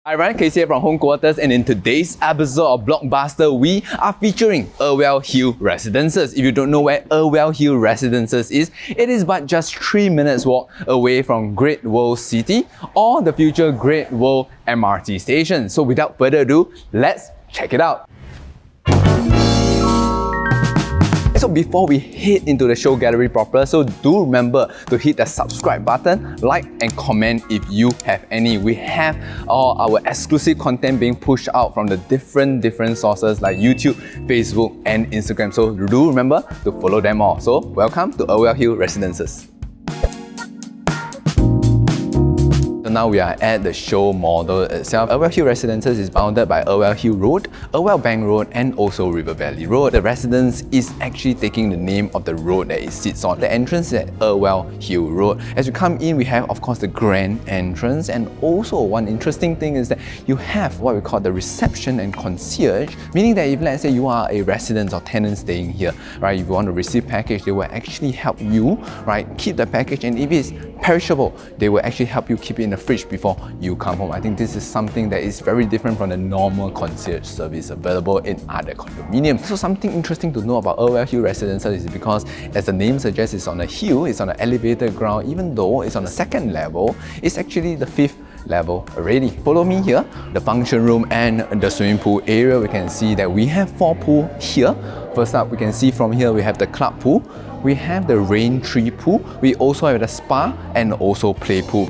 Hi, Ryan Casey from Home Quarters, and in today's episode of BlkBuster, we are featuring Irwell Hill Residences. If you don't know where Irwell Hill Residences is, it is but just 3 minutes walk away from Great World City or the future Great World MRT station. So without further ado, let's check it out. So before we head into the show gallery proper, so do remember to hit the subscribe button, like and comment if you have any. We have all our exclusive content being pushed out from the different sources like YouTube, Facebook and Instagram. So do remember to follow them all. So welcome to Irwell Hill Residences. So now we are at the show model itself. Irwell Hill Residences is bounded by Irwell Hill Road, Irwell Bank Road and also River Valley Road. The residence is actually taking the name of the road that it sits on. The entrance is at Irwell Hill Road. As you come in, we have of course the grand entrance, and also one interesting thing is that you have what we call the reception and concierge, meaning that if let's say you are a resident or tenant staying here, right, if you want to receive package, they will actually help you, right, keep the package, and if it's perishable, they will actually help you keep it in the fridge before you come home. I think this is something that is very different from the normal concierge service available in other condominiums. So something interesting to know about Irwell Hill Residences is because, as the name suggests, it's on a hill, it's on an elevated ground. Even though it's on the second level, it's actually the 5th level already. Follow me here, the function room and the swimming pool area. We can see that we have 4 pools here. First up, we can see from here we have the club pool, we have the rain tree pool, we also have the spa and also play pool.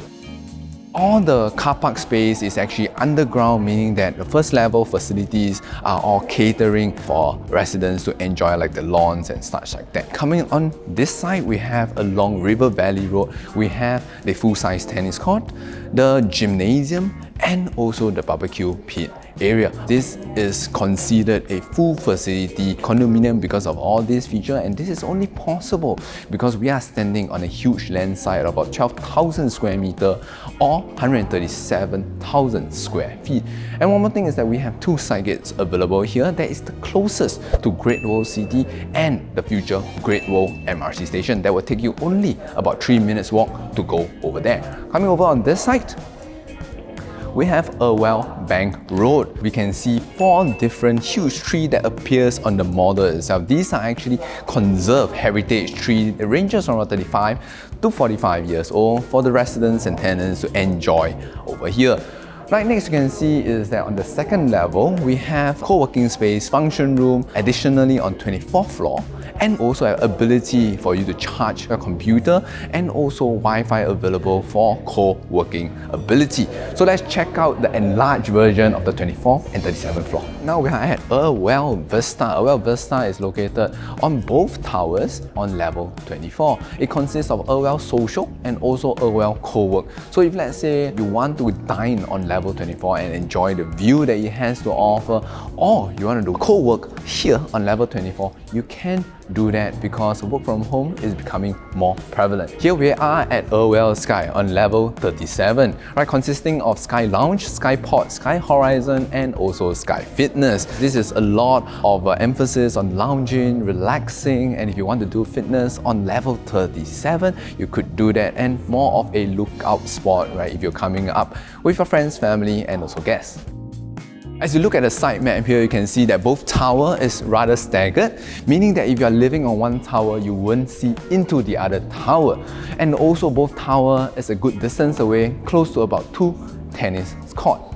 All the car park space is actually underground, meaning that the first level facilities are all catering for residents to enjoy like the lawns and such like that. Coming on this side, we have along River Valley Road, we have the full-size tennis court, the gymnasium and also the barbecue pit area. This is considered a full facility condominium because of all these features, and this is only possible because we are standing on a huge land site of about 12,000 square meter or 137,000 square feet. And one more thing is that we have 2 side gates available here that is the closest to Great World City and the future Great World MRT station. That will take you only about 3 minutes walk to go over there. Coming over on this side, we have Irwell Bank Road. We can see 4 different huge trees that appears on the model itself. These are actually conserved heritage trees. It ranges from 35 to 45 years old for the residents and tenants to enjoy over here. Right next you can see is that on the second level, we have co-working space, function room, additionally on 24th floor, and also have ability for you to charge a computer and also Wi-Fi available for co-working ability. So let's check out the enlarged version of the 24th and 37th floor. Now we are at Irwell Vista. Irwell Vista is located on both towers on level 24. It consists of Irwell Social and also Irwell Co-work. So if let's say you want to dine on level 24 and enjoy the view that it has to offer, or you want to do co-work here on level 24, you can do that because work from home is becoming more prevalent. Here we are at Irwell Sky on level 37, right, consisting of Sky Lounge, Sky Pod, Sky Horizon and also Sky Fitness. This is a lot of emphasis on lounging, relaxing, and if you want to do fitness on level 37, you could do that, and more of a lookout spot, right, if you're coming up with your friends, family and also guests. As you look at the site map here, you can see that both tower is rather staggered, meaning that if you are living on one tower, you won't see into the other tower. And also both tower is a good distance away, close to about 2 tennis courts.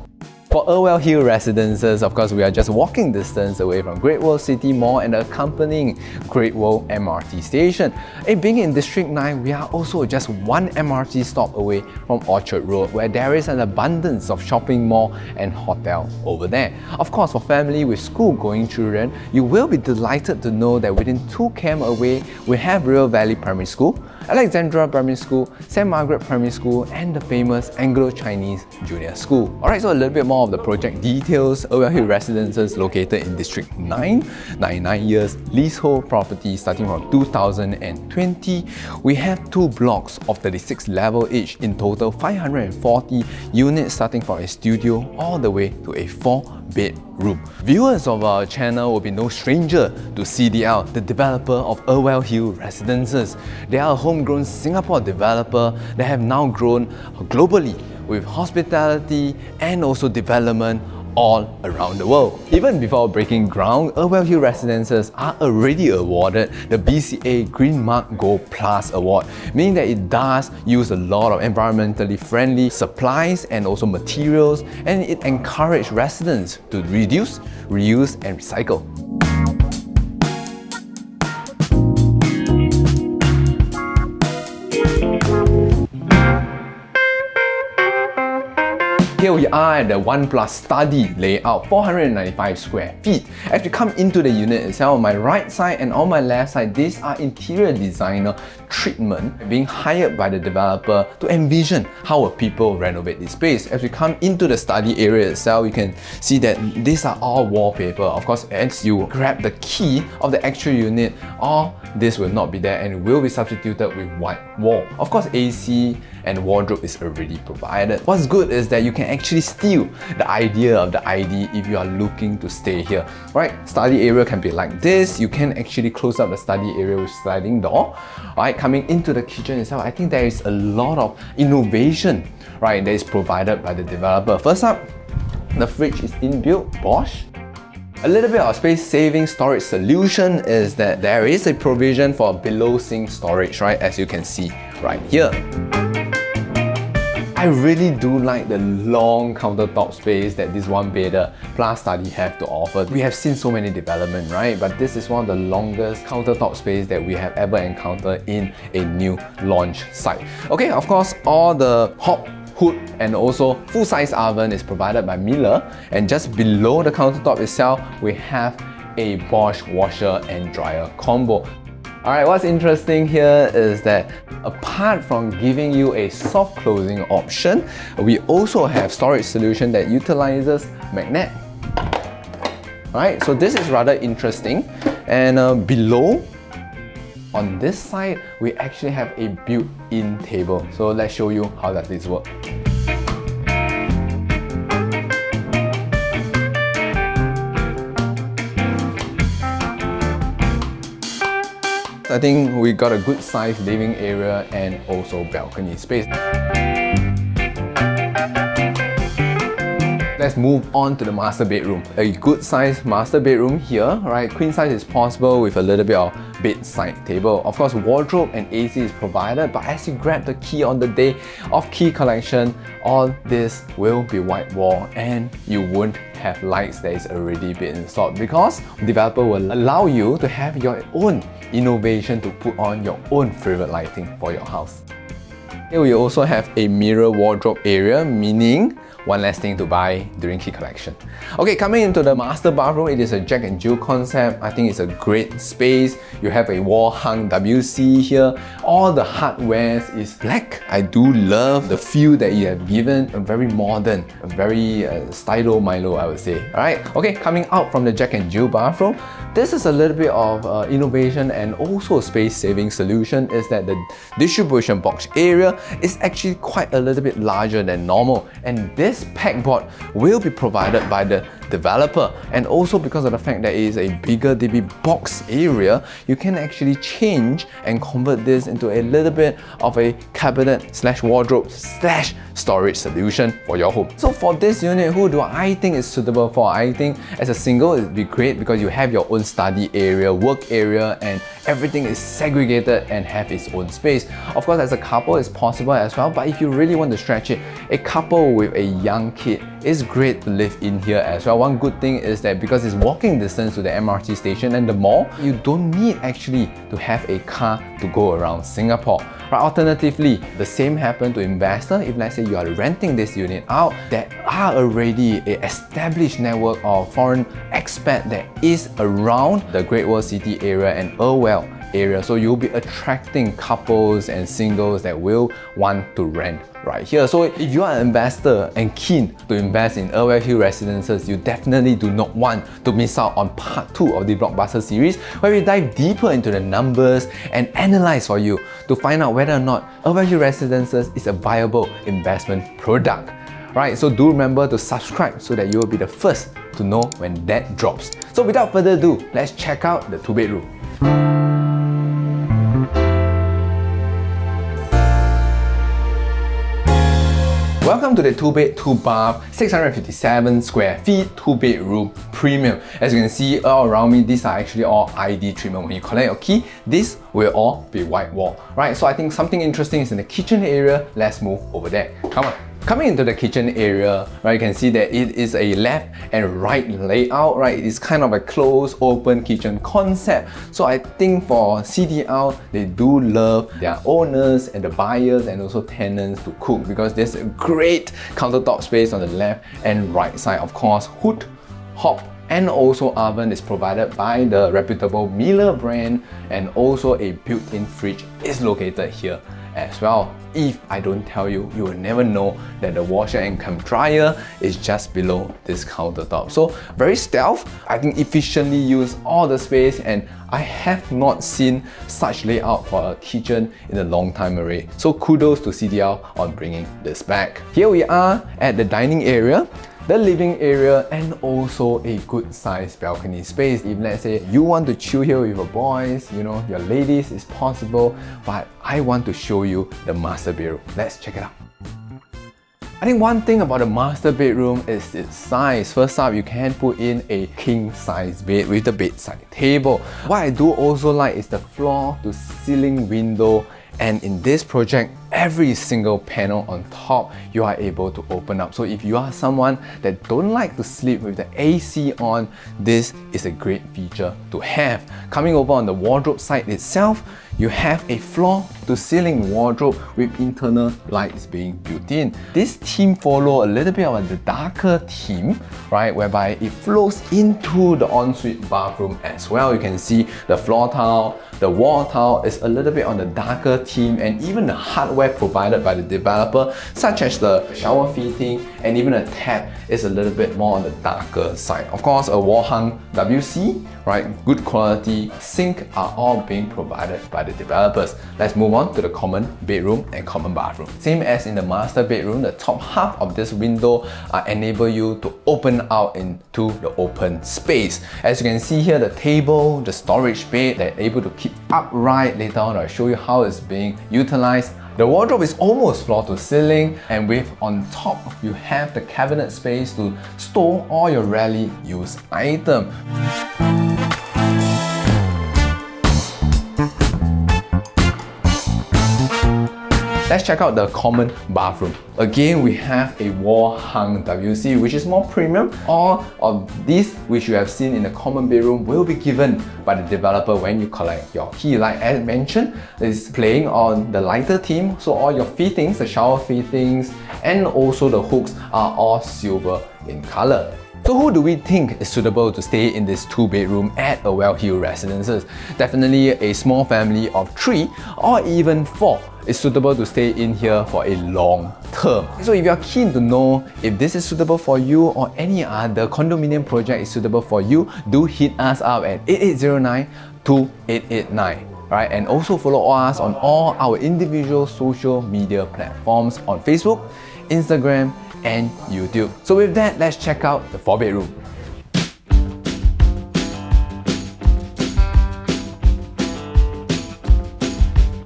For Irwell Hill Residences, of course, we are just walking distance away from Great World City Mall and the accompanying Great World MRT station. Being in District 9, we are also just 1 MRT stop away from Orchard Road, where there is an abundance of shopping mall and hotel over there. Of course, for family with school-going children, you will be delighted to know that within 2 km away, we have River Valley Primary School, Alexandra Primary School, St. Margaret Primary School, and the famous Anglo-Chinese Junior School. Alright, so a little bit more of the project details. Irwell Hill Residences located in District 9, 99 years leasehold property starting from 2020. We have 2 blocks of 36 level each, in total 540 units starting from a studio all the way to a 4-bedroom. Viewers of our channel will be no stranger to CDL, the developer of Irwell Hill Residences. They are a homegrown Singapore developer that have now grown globally with hospitality and also development all around the world. Even before breaking ground, Irwell Hill Residences are already awarded the BCA Green Mark Gold Plus Award, meaning that it does use a lot of environmentally friendly supplies and also materials, and it encourages residents to reduce, reuse and recycle. Here we are at the 1+ study layout, 495 square feet. As we come into the unit itself, on my right side and on my left side, these are interior designer treatment being hired by the developer to envision how will people renovate this space. As we come into the study area itself, you can see that these are all wallpaper. Of course, as you grab the key of the actual unit, all this will not be there and will be substituted with white wall. Of course, AC and wardrobe is already provided. What's good is that you can actually steal the idea of the ID if you are looking to stay here, right? Study area can be like this. You can actually close up the study area with sliding door. Right, coming into the kitchen itself, I think there is a lot of innovation, right, that is provided by the developer. First up, the fridge is inbuilt, Bosch. A little bit of space-saving storage solution is that there is a provision for below sink storage, right, as you can see right here. I really do like the long countertop space that this one-bedder plus study have to offer. We have seen so many development, right? But this is one of the longest countertop space that we have ever encountered in a new launch site. Okay, of course, all the hob, hood and also full-size oven is provided by Miller, and just below the countertop itself, we have a Bosch washer and dryer combo. Alright, what's interesting here is that apart from giving you a soft closing option, we also have storage solution that utilizes magnet. Alright, so this is rather interesting. And below, on this side, we actually have a built-in table. So let's show you how does this work. I think we got a good sized living area and also balcony space. Let's move on to the master bedroom. A good sized master bedroom here, right? Queen size is possible with a little bit of bedside table. Of course, wardrobe and AC is provided, but as you grab the key on the day of key collection, all this will be white wall and you won't have lights that is already been installed, because developer will allow you to have your own innovation to put on your own favorite lighting for your house. Here we also have a mirror wardrobe area, meaning one less thing to buy during key collection. Okay, coming into the master bathroom, it is a Jack and Jill concept. I think it's a great space. You have a wall hung WC here. All the hardware is black. I do love the feel that you have given. A very modern, a very stylo-milo, I would say. Alright, okay, coming out from the Jack and Jill bathroom, this is a little bit of innovation and also space-saving solution, is that the distribution box area is actually quite a little bit larger than normal, and this pegboard will be provided by the developer. And also because of the fact that it is a bigger DB box area, you can actually change and convert this into a little bit of a cabinet slash wardrobe slash storage solution for your home. So for this unit, who do I think is suitable for? I think as a single, it would be great because you have your own study area, work area, and everything is segregated and have its own space. Of course, as a couple, it's possible as well, but if you really want to stretch it, a couple with a young kid is great to live in here as well. One good thing is that because it's walking distance to the MRT station and the mall, you don't need actually to have a car to go around Singapore. Right? Alternatively, the same happen to investor. If let's say you are renting this unit out, there are already an established network of foreign expat that is around the Great World City area and Irwell area. So you'll be attracting couples and singles that will want to rent right here. So if you are an investor and keen to invest in Irwell Hill Residences, you definitely do not want to miss out on part 2 of the BlkBuster series, where we dive deeper into the numbers and analyze for you to find out whether or not Irwell Hill Residences is a viable investment product. Right, so do remember to subscribe so that you will be the first to know when that drops. So without further ado, let's check out the 2-bedroom. Welcome Welcome to the 2-bed, 2-bath, 657 square feet, 2-bedroom premium. As you can see all around me, these are actually all ID treatment. When you collect your key, this will all be white wall, right? So I think something interesting is in the kitchen area. Let's move over there. Come on. Coming into the kitchen area, right, you can see that it is a left and right layout, right? It is kind of a closed, open kitchen concept. So I think for CDL, they do love their owners and the buyers and also tenants to cook, because there's a great countertop space on the left and right side. Of course, hood, hob, and also oven is provided by the reputable Miller brand, and also a built-in fridge is located here as well. If I don't tell you, you will never know that the washer and cum dryer is just below this countertop. So very stealth, I think efficiently use all the space, and I have not seen such layout for a kitchen in a long time already. So kudos to CDL on bringing this back. Here we are at the dining area, the living area, and also a good sized balcony space. If let's say you want to chill here with your boys, you know, your ladies, is possible, but I want to show you the master bedroom. Let's check it out. I think one thing about the master bedroom is its size. First up, you can put in a king size bed with the bedside table. What I do also like is the floor to ceiling window, and in this project, every single panel on top you are able to open up. So if you are someone that don't like to sleep with the AC on, this is a great feature to have. Coming over on the wardrobe side itself, you have a floor to ceiling wardrobe with internal lights being built in. This theme follows a little bit of the darker theme, right, whereby it flows into the ensuite bathroom as well. You can see the floor tile, the wall tile is a little bit on the darker theme, and even the hardware provided by the developer, such as the shower fitting and even a tap, is a little bit more on the darker side. Of course, a wall hung WC, right, good quality sink are all being provided by the developers. Let's move on to the common bedroom and common bathroom. Same as in the master bedroom, the top half of this window enable you to open out into the open space. As you can see here, the table, the storage bed, they're able to keep upright. Later on, I'll show you how it's being utilized. The wardrobe is almost floor to ceiling, and with on top, you have the cabinet space to store all your rarely used items. Let's check out the common bathroom. Again, we have a wall-hung WC, which is more premium. All of these, which you have seen in the common bedroom, will be given by the developer when you collect your key. Like as mentioned, it's playing on the lighter theme, so all your fittings, the shower fittings, and also the hooks are all silver in color. So who do we think is suitable to stay in this 2-bedroom at Irwell Hill Residences? Definitely a small family of 3 or even 4 is suitable to stay in here for a long term. So if you are keen to know if this is suitable for you or any other condominium project is suitable for you, do hit us up at 8809-2889. Right, and also follow us on all our individual social media platforms on Facebook, Instagram, and YouTube. So with that, let's check out the 4-bedroom.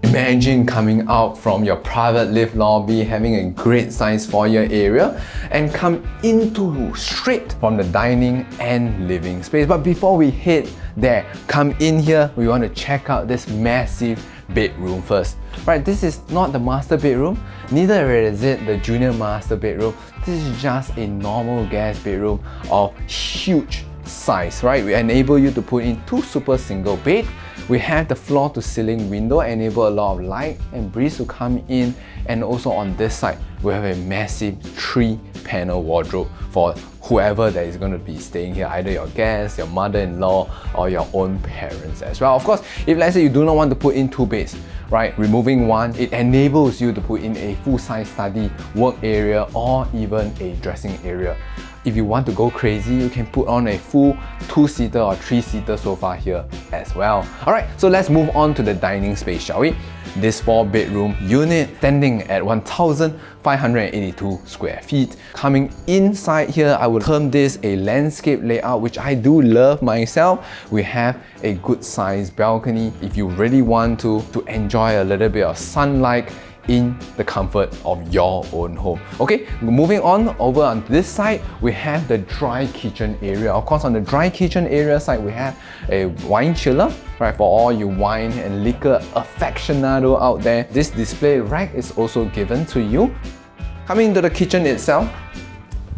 Imagine coming out from your private lift lobby, having a great size foyer area, and come into straight from the dining and living space. But before we head there, come in here, we want to check out this massive bedroom first. Right, this is not the master bedroom, neither is it the junior master bedroom. This is just a normal guest bedroom of huge size, right? We enable you to put in 2 super single bed. We have the floor to ceiling window, enable a lot of light and breeze to come in, and also on this side we have a massive 3-panel wardrobe for whoever that is going to be staying here, either your guests, your mother-in-law, or your own parents as well. Of course, if let's say you do not want to put in 2 beds, right, removing one, it enables you to put in a full-size study, work area, or even a dressing area. If you want to go crazy, you can put on a full 2-seater or 3-seater sofa here as well. Alright, so let's move on to the dining space, shall we? This 4-bedroom unit standing at 1,582 square feet. Coming inside here, I would term this a landscape layout, which I do love myself. We have a good sized balcony if you really want to enjoy a little bit of sunlight in the comfort of your own home. Okay, moving on over on this side, we have the dry kitchen area. Of course, on the dry kitchen area side, we have a wine chiller, right, for all you wine and liquor aficionado out there. This display rack is also given to you. Coming into the kitchen itself,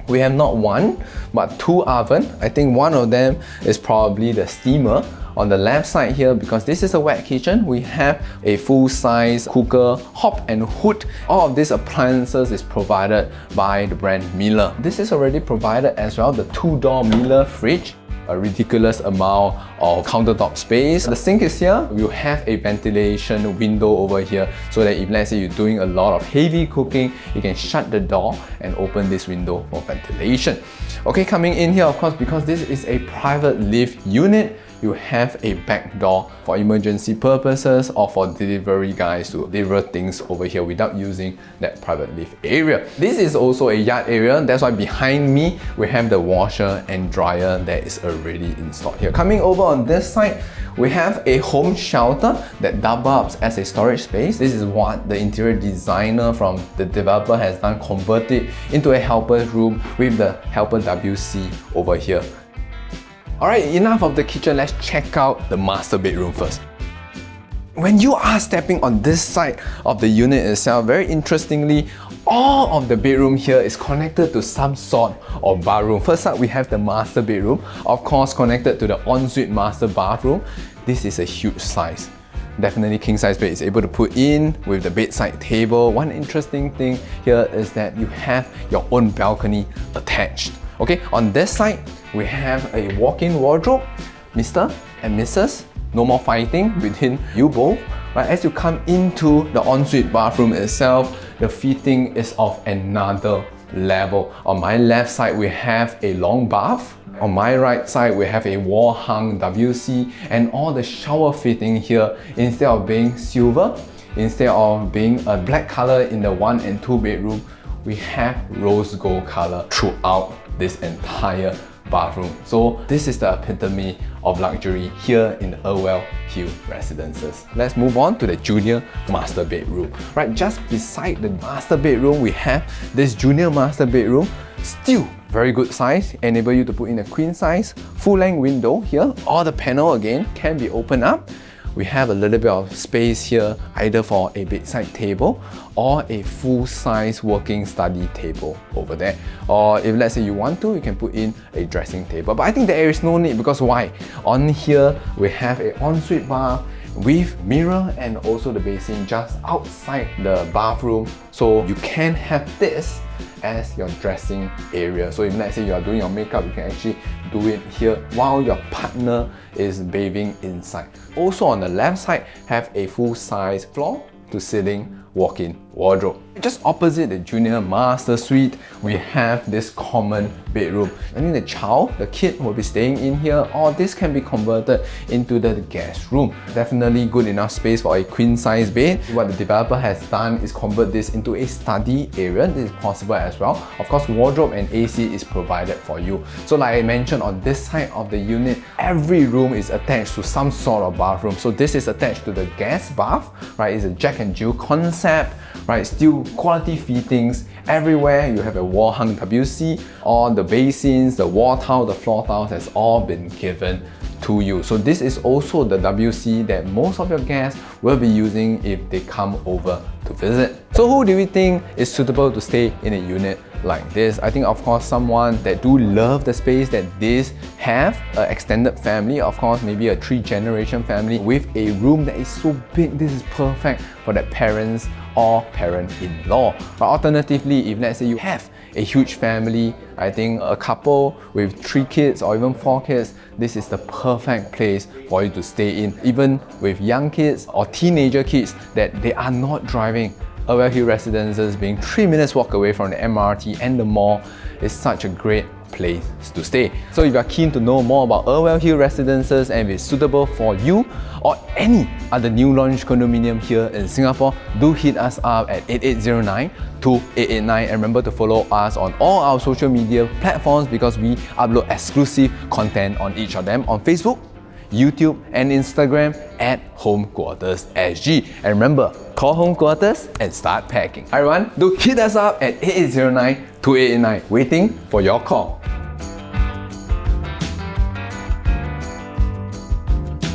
we have not one, but two ovens. I think one of them is probably the steamer. On the left side here, because this is a wet kitchen, we have a full-size cooker, hob and hood. All of these appliances is provided by the brand Merah. This is already provided as well, the two-door Merah fridge. A ridiculous amount of countertop space. The sink is here. You have a ventilation window over here so that if let's say you're doing a lot of heavy cooking, you can shut the door and open this window for ventilation. Okay, coming in here, of course, because this is a private lift unit, you have a back door for emergency purposes or for delivery guys to deliver things over here without using that private lift area. This is also a yard area. That's why behind me, we have the washer and dryer that is already installed here. Coming over on this side, we have a home shelter that doubles as a storage space. This is what the interior designer from the developer has done, converted into a helper's room with the helper WC over here. Alright, enough of the kitchen, let's check out the master bedroom first. When you are stepping on this side of the unit itself, very interestingly, all of the bedroom here is connected to some sort of bathroom. First up, we have the master bedroom, of course connected to the ensuite master bathroom. This is a huge size. Definitely king size bed is able to put in with the bedside table. One interesting thing here is that you have your own balcony attached. Okay, on this side, we have a walk-in wardrobe. Mr. and Mrs. No more fighting between you both. Right, as you come into the ensuite bathroom itself, the fitting is of another level. On my left side, we have a long bath. On my right side, we have a wall-hung WC, and all the shower fitting here, instead of being silver, instead of being a black color in the 1 and 2 bedroom, we have rose gold color throughout this entire bathroom. So this is the epitome of luxury here in the Irwell Hill Residences. Let's move on to the junior master bedroom. Right, just beside the master bedroom, we have this junior master bedroom. Still very good size, enable you to put in a queen size, full length window here. All the panel again can be opened up. We have a little bit of space here, either for a bedside table or a full-size working study table over there. Or if let's say you want to, you can put in a dressing table. But I think there is no need, because why? On here, we have an ensuite bath with mirror and also the basin just outside the bathroom. So you can have this as your dressing area. So if let's say you are doing your makeup, you can actually do it here while your partner is bathing inside. Also on the left side, have a full-size floor to ceiling walk-in wardrobe. Just opposite the junior master suite, we have this common bedroom. I think the child, the kid will be staying in here, or this can be converted into the guest room. Definitely good enough space for a queen size bed. What the developer has done is convert this into a study area. This is possible as well. Of course, wardrobe and AC is provided for you. So like I mentioned, on this side of the unit, every room is attached to some sort of bathroom. So this is attached to the guest bath, right? It's a Jack and Jill concept, right? Still quality fittings everywhere. You have a wall-hung WC. All the basins, the wall tile, the floor tiles has all been given to you. So this is also the WC that most of your guests will be using if they come over to visit. So who do we think is suitable to stay in a unit like this? I think of course someone that do love the space that this have, an extended family, of course maybe a 3-generation family with a room that is so big. This is perfect for that parents or parent-in-law. But alternatively, if let's say you have a huge family, I think a couple with 3 kids or even 4 kids, this is the perfect place for you to stay in. Even with young kids or teenager kids that they are not driving, Irwell Hill Residences being 3 minutes walk away from the MRT and the mall is such a great place to stay. So if you are keen to know more about Irwell Hill Residences and if it's suitable for you or any other new launch condominium here in Singapore, do hit us up at 8809-2889 and remember to follow us on all our social media platforms because we upload exclusive content on each of them. On Facebook, YouTube and Instagram at HomeQuartersSG. And remember, call Home Quarters and start packing. Hi everyone, do hit us up at 8809-2889, waiting for your call.